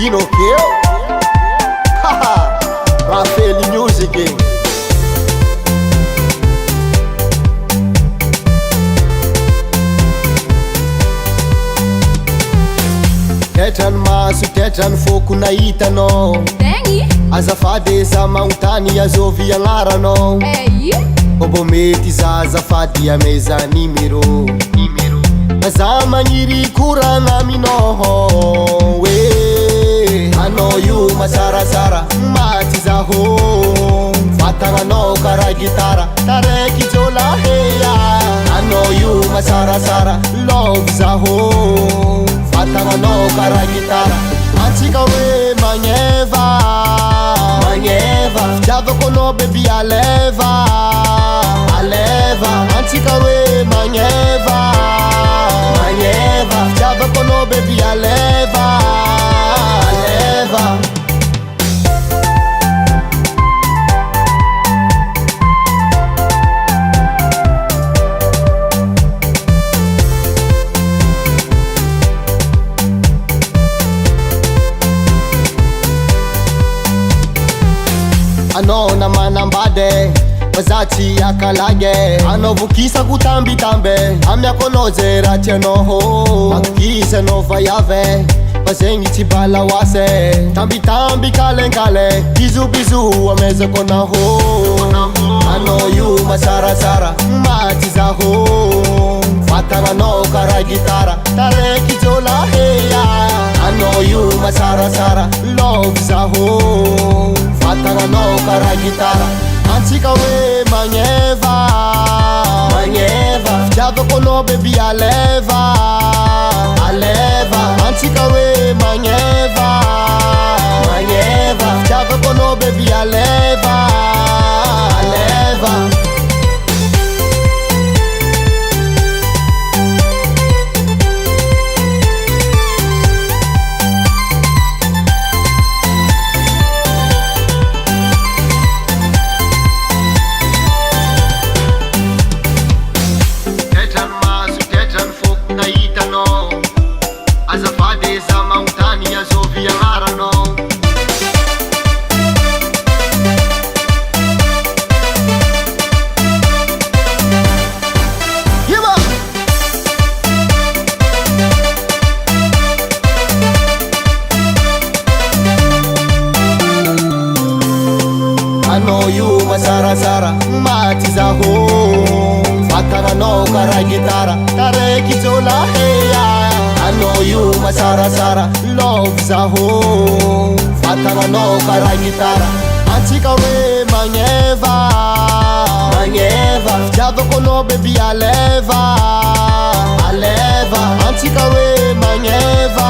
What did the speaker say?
Pinocchio. Haha, Raffaele Music. Tetrany maso, tetrany foko nahitanao. Tegny? Azafady za magnontany azovy agnaranao. Mbô mety za azafady ameza nimero. Za magniry koragna aminao we anao io masarasara maty zaho vatagnanao kara gitara taraiky jolahea anao io masarasara love zaho vatagnanao kara gitara antsika hoe magneva fitiavako anao baby aleva antsika hoe magneva fitiavako anao baby aleva anao na manambady mazatsy akalage anao vokisako tambitambe amiako anao ze raha tianao makokisa anao vaiave fa zegny tsy balaoase tambitamby kalenkale bizobizo amezako anao anao io masarasara maty zaho vatagnanao kara gitara taraiky jolahea anao io masarasara love zaho vatagnanao kara gitara antsika hoe magneva fitiavako anao baby aleva antsika hoe magneva fitiavako anao baby aleva azafady za magnontany azovy agnaranao iva anao io masarasara maty zaho vatagnanao kara gitara taraiky jolahea anao io masarasara love zaho vatagnanao kara gitara antsika hoe magneva fitiavako anao baby aleva antsika hoe magneva